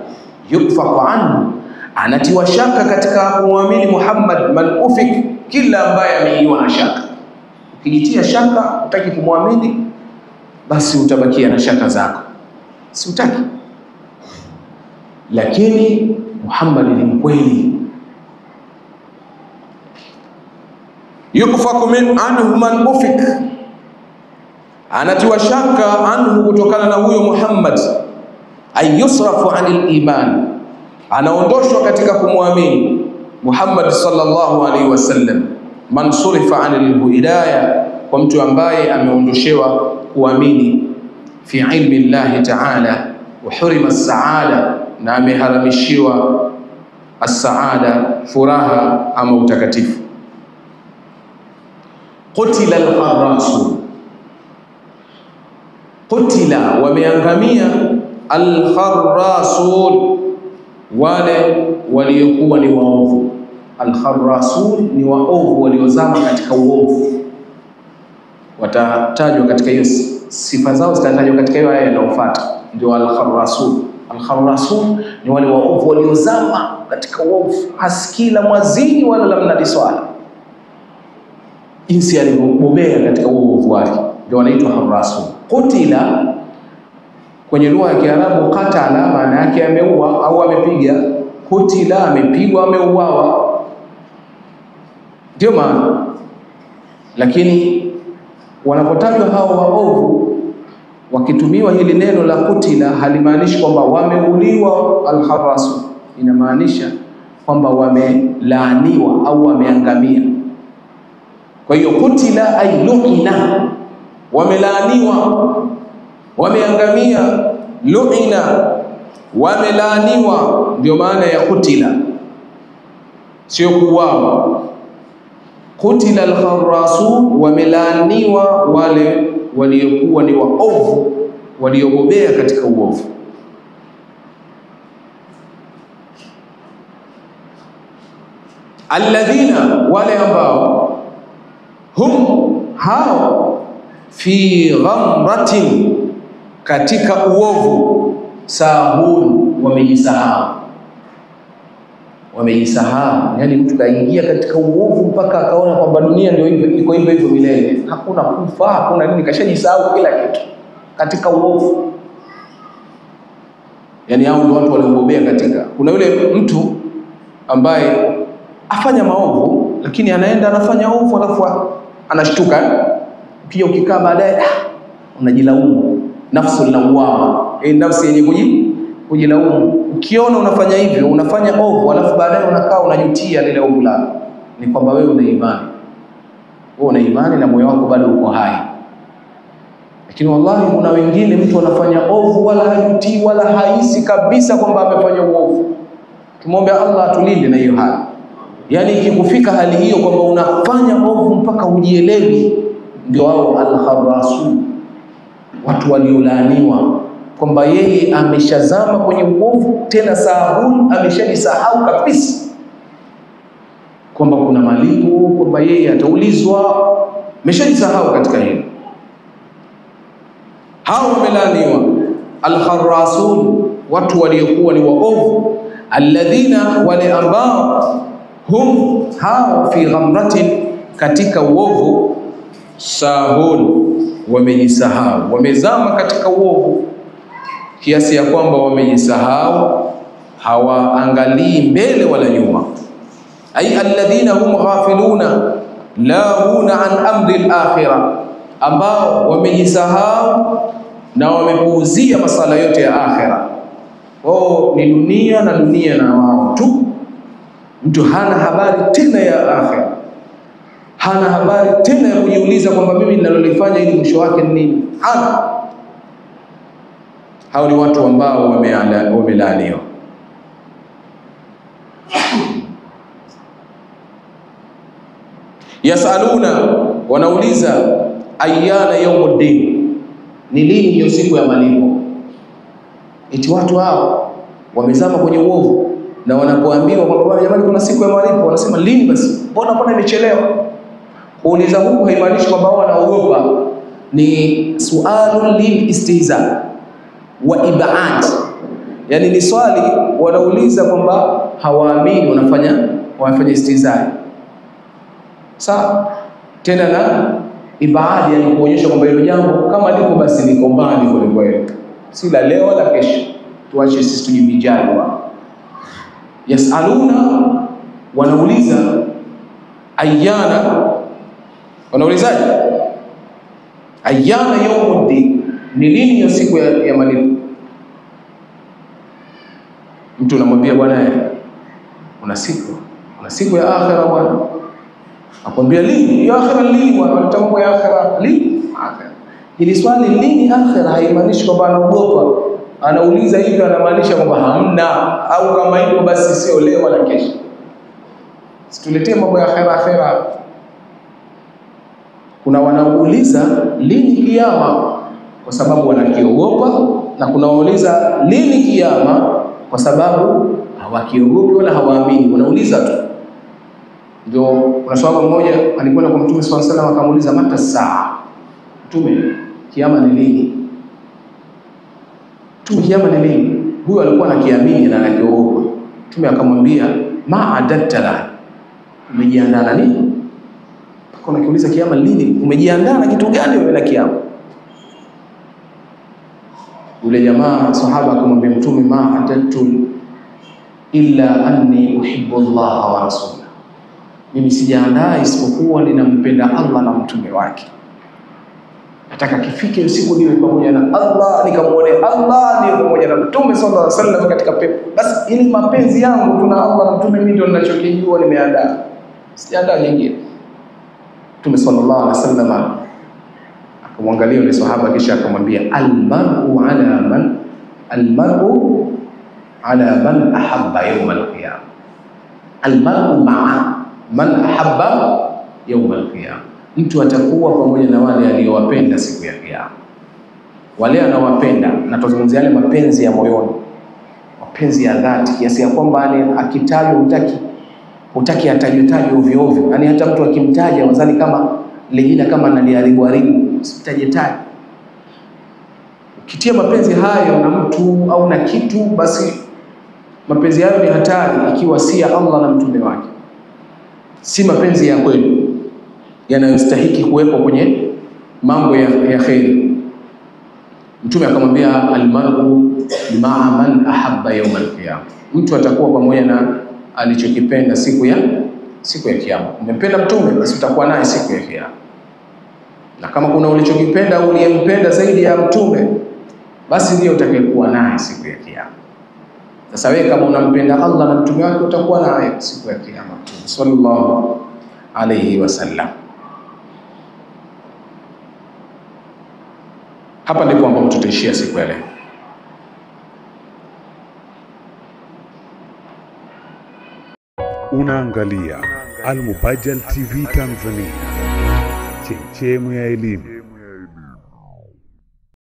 Yufaku anhu, anatiwa shaka katika kumwamini Muhammad. Man ufik, kila ambaye ameiwa na shaka. Ukijitia shaka utaki kumwamini, basi utabakia na shaka zako, si utaki. Lakini Muhammad ni mkweli. Yufaku min anhu man ufik, anatiwa shaka anhu, kutokana na huyo Muhammad. Ay yusrafu anil iman, anaondoshwa katika kumwamini Muhammad sallallahu alaihi wasallam. Man surifa anil hidayah, kwa mtu ambaye ameondoshewa kuamini. Fi ilmi Allah ta'ala wa hurima as-saada, na ameharamishiwa as-saada, furaha ama utakatifu. Qutila al-kharasun, qutila, wameangamia, al-kharasun, wale waliokuwa ni waovu. Al-kharasun ni waovu waliozama katika uovu. Watatajwa katika hiyo sifa zao, zitatajwa katika hiyo aya inayofuata. Ndio al-kharasun. Al-kharasun ni wale waovu waliozama katika uovu, hasikii la mwazini wala la mnadi swala. Jinsi alibobea katika uovu wake, ndio wanaitwa kharasun. Qutila kwenye lugha ya Kiarabu, qatala maana yake ameua au amepiga. Qutila, amepigwa, ameuawa, ndio maana. Lakini wanapotajwa hao waovu, wakitumiwa hili neno la qutila, halimaanishi kwamba wameuliwa al-kharasun, inamaanisha kwamba wamelaaniwa au wameangamia. Kwa hiyo qutila ay lu'ina, wamelaaniwa, wameangamia. Lu'ina, wamelaaniwa, ndio maana ya qutila, sio kuuawa. Qutila al-kharasun, wamelaaniwa wale waliokuwa ni waovu, waliobobea katika uovu. Alladhina, wale ambao, hum, hao, fi ghamratin, katika uovu, sahun, wamejisahau. Wamejisahau, yani mtu kaingia katika uovu mpaka akaona kwamba dunia ndio hivyo, iko hivyo milele, hakuna kufa, hakuna nini, kashajisahau kila kitu katika uovu. Yani hao ndio watu waliobobea katika. Kuna yule mtu ambaye afanya maovu, lakini anaenda anafanya ovu alafu anashtuka. Pia ukikaa baadaye unajilaumu, nafsu lawama, nafsi yenye kujilaumu. Ukiona unafanya hivyo, unafanya ovu, alafu baadaye unakaa unajutia lile ovu lako, ni kwamba wewe una imani. Wewe una imani na moyo wako bado uko hai. Lakini wallahi kuna wengine mtu anafanya ovu wala hajutii wala haisi kabisa kwamba amefanya uovu. Tumwombe Allah atulinde na hiyo hali. Yaani ikikufika hali hiyo kwamba unafanya ovu mpaka ujielewi, ndio wao al-kharasun, watu waliolaaniwa, kwamba yeye ameshazama kwenye uovu, tena sahul, ameshajisahau kabisa kwamba kuna malipo, kwamba yeye ataulizwa, ameshajisahau katika hilo. Hao wamelaaniwa al-kharasun, watu waliokuwa ni waovu, alladhina, wale ambao hum hao fi ghamratin, katika uovu, sahun, wamejisahau, wamezama katika uovu kiasi ya kwamba wamejisahau, hawaangalii mbele wala nyuma. Ay alladhina hum ghafiluna lahuna an amri al-akhirah, ambao wamejisahau na wamepuuzia masala yote ya akhira. Wao ni dunia na dunia na wao tu. Mtu hana habari tena ya akhira, hana habari tena ya kujiuliza kwamba mimi ninalolifanya ili mwisho wake ni nini. Hana. Hao ni watu ambao wamelaaniwa. Yasaluna, wanauliza, ayyana yawmuddin, ni lini hiyo siku ya malipo? Eti watu hao wamezama kwenye uovu, na wanapoambiwa kwamba jamani kuna siku ya malipo, wanasema lini basi? Mbona imechelewa? Kuuliza huku haimaanishi kwamba wao wanaogopa, ni sualun lil istihza wa ib'ad. Yani ni swali wanauliza kwamba hawaamini, wanafanya istihza. Sawa? Tena na ibadi, yani kuonyesha kwamba hilo jambo kama liko basi liko mbali kwa kweli, si la leo wala kesho, tuache sisi tujibijali wao. Yasaluna, wanauliza, ayyana, wanaulizaje? Ayyana yawmuddin, ni lini hiyo siku ya malipo? Mtu anamwambia bwana, una siku ya akhira bwana. Akwambia lini? Ya akhira lini bwana? Unataka ya akhira lini? Akhira. Hili swali lini akhira haimaanishi kwamba anaogopa. Anauliza hivyo anamaanisha kwamba hamna, au kama hivyo basi sio leo wala kesho. Situletee mambo ya akhira. Kuna wanauliza lini kiyama kwa sababu wanakiogopa, na kuna wanauliza lini kiyama kwa sababu hawakiogopi wala hawaamini, wanauliza tu. Ndio kuna swahaba mmoja alikwenda kwa Mtume sallallahu alaihi wasallam akamuuliza, mata saa, Mtume, kiyama ni lini? Mtume, kiyama ni lini? Huyo alikuwa anakiamini na anakiogopa. Mtume akamwambia, ma adatta la, umejiandaa na nini? Kwa kiuliza kiyama lini, umejiandaa na kitu gani wewe na kiyama? Yule jamaa sahaba akamwambia Mtume, ma adattu illa anni uhibbu Allah wa rasulahu, mimi sijaandaa isipokuwa ninampenda Allah na mtume wake. Nataka kifike usiku niwe pamoja na Allah, nikamuone Allah, niwe pamoja na Mtume sallallahu alaihi wasallam katika pepo. Basi ili mapenzi yangu tuna Allah na mtume, mimi ndio ninachokijua nimeandaa. Sijaandaa nyingine. Mtume sallallahu alaihi wasallam akamwangalia yule sahaba kisha akamwambia, almar'u ala man ahabba yawm al-qiyamah. Almar'u ma'a man ahabba yawm al-qiyamah. Mtu atakuwa pamoja na wale aliowapenda siku ya kiyama. Wale anawapenda, na tuzungumzia yale mapenzi ya moyoni, mapenzi ya dhati, kiasi ya kwamba akitajwa hutaki atajwe ovyo ovyo. Yani hata mtu akimtaja wazani kama lejina kama analiharibu, usitaje. Ukitia mapenzi hayo na mtu au na kitu, basi mapenzi hayo ni hatari ikiwa si ya Allah na mtume wake, si mapenzi ya kweli yanayostahiki kuwepo kwenye mambo ya kheri. Mtume akamwambia, almar'u ma'a man ahabba yawm al-qiyamah, mtu atakuwa pamoja na alichokipenda siku ya kiyama. Umempenda mtume, basi utakuwa naye siku ya kiyama. Na kama kuna ulichokipenda au uliyempenda zaidi ya mtume, basi ndio utakayekuwa naye siku ya kiyama. Sasa wewe kama unampenda Allah na mtume wake utakuwa naye siku ya kiyama. Sallallahu alayhi wasallam. Hapa ndipo ambapo tutaishia siku ya leo. Unaangalia Al Mubajjal TV Tanzania, chemchemu ya elimu.